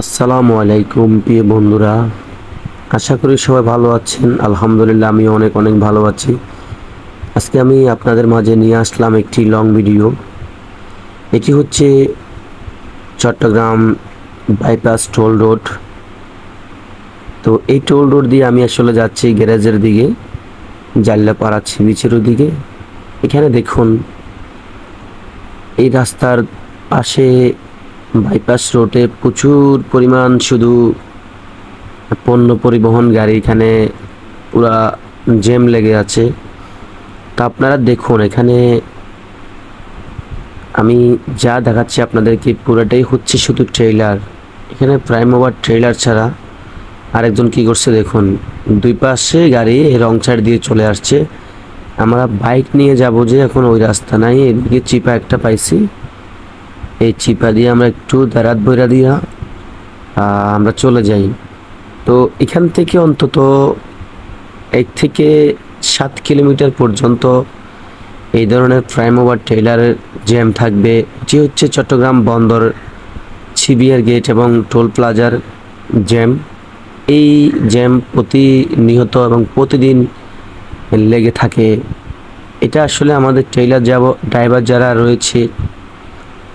আসসালামু আলাইকুম প্রিয় বন্ধুরা, আশা করি সবাই ভালো আছেন। আলহামদুলিল্লাহ আমি অনেক অনেক ভালো আছি। আজকে আমি আপনাদের মাঝে নিয়ে আসলাম একটি লং ভিডিও। এটি হচ্ছে চট্টগ্রাম বাইপাস টোল রোড। তো এই টোল রোড দিয়ে আমি আসলে যাচ্ছি গ্যারেজের দিকে, জাল্লাপাড়া সি বিচের দিকে। এখানে দেখুন, এই রাস্তার পাশে বাইপাস রোডে প্রচুর পরিমাণ শুধু পণ্য পরিবহন গাড়ি, এখানে পুরা জ্যাম লেগে আছে। তা আপনারা দেখুন, এখানে আমি যা দেখাচ্ছি আপনাদেরকে পুরাটাই হচ্ছে শুধু ট্রেইলার। এখানে প্রাইম ওভার ট্রেইলার ছাড়া আরেকজন কি করছে দেখুন, দুই পাশে গাড়ি রং সাইড দিয়ে চলে আসছে। আমরা বাইক নিয়ে যাব যে এখন ওই রাস্তা নাই, এদিকে চিপা একটা পাইছি, এই চিপা দিয়ে আমরা একটু দাঁড়াত বইরা দিয়া আমরা চলে যাই। তো এখান থেকে অন্তত 1 থেকে 7 কিলোমিটার পর্যন্ত এই ধরনের প্রাইম ওভার ট্রেইলারের জ্যাম থাকবে। এটি হচ্ছে চট্টগ্রাম বন্দর সিবিআর গেট এবং টোল প্লাজার জ্যাম। এই জ্যাম প্রতিনিয়ত এবং প্রতিদিন লেগে থাকে। এটা আসলে আমাদের ট্রেইলার ড্রাইভার যারা রয়েছে,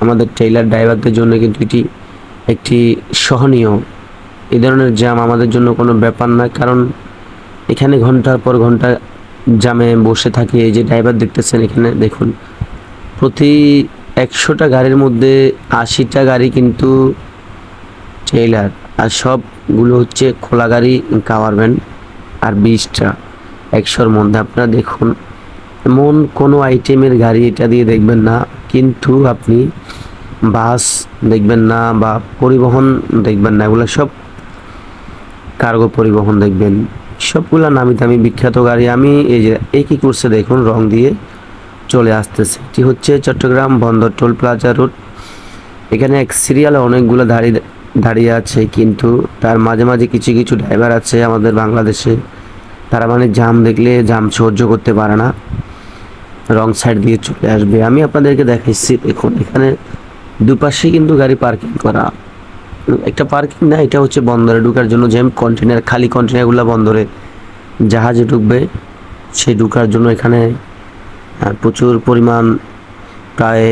আমাদের ট্রেইলার ড্রাইভারদের জন্য কিন্তু এটি একটি সহনীয়। এই ধরনের জ্যাম আমাদের জন্য কোনো ব্যাপার না, কারণ এখানে ঘন্টার পর ঘন্টা জ্যামে বসে থাকে। এই যে ড্রাইভার দেখতেছেন, এখানে দেখুন প্রতি 100টা গাড়ির মধ্যে 80টা গাড়ি কিন্তু ট্রেইলার, আর সবগুলো হচ্ছে খোলা গাড়ি কাভার ভ্যান, আর 20টা 100-র মধ্যে। আপনারা দেখুন, এমন কোনো আইটেমের গাড়ি এটা দিয়ে দেখবেন না, কিন্তু আপনি বাস দেখবেন না বা পরিবহন দেখবেন না। এগুলো সব কার্গো পরিবহন দেখবেন, সবগুলা নামি দামি বিখ্যাত গাড়ি। আমি এই যে কি করছে দেখুন, রং দিয়ে চলে আসতেছে। এটি হচ্ছে চট্টগ্রাম বন্দর টোল প্লাজা রোড। এখানে এক সিরিয়ালে অনেকগুলো দাঁড়িয়ে আছে, কিন্তু তার মাঝে মাঝে কিছু কিছু ড্রাইভার আছে আমাদের বাংলাদেশে, তারা মানে জাম দেখলে জাম সহ্য করতে পারে না, রং সাইড দিয়ে চলে আসবে। আমি আপনাদেরকে দেখাচ্ছি, দেখুন এখানে দুপাশে কিন্তু গাড়ি পার্কিং করা। একটা পার্কিং না, এটা হচ্ছে বন্দরে ঢোকার জন্য, যে কন্টেনার, খালি কন্টেনারগুলো বন্দরে জাহাজে ঢুকবে, সেই ঢোকার জন্য এখানে প্রচুর পরিমাণ, প্রায়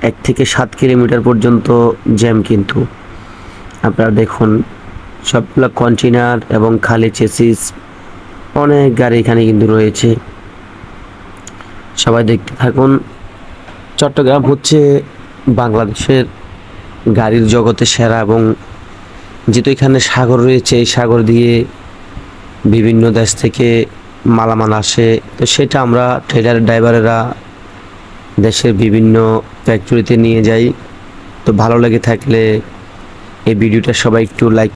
1 থেকে 7 কিলোমিটার পর্যন্ত জ্যাম। কিন্তু আপনারা দেখুন, সবগুলো কন্টেনার এবং খালি চেসিস, অনেক গাড়ি এখানে কিন্তু রয়েছে। সবাই দেখতে থাকুন। চট্টগ্রাম হচ্ছে বাংলাদেশের গাড়ির জগতে সেরা, এবং যেহেতু এখানে সাগর রয়েছে, এই সাগর দিয়ে বিভিন্ন দেশ থেকে মালামাল আসে, তো সেটা আমরা ট্রেলার ড্রাইভারেরা দেশের বিভিন্ন ফ্যাক্টরিতে নিয়ে যাই। তো ভালো লেগে থাকলে এই ভিডিওটা সবাই একটু লাইক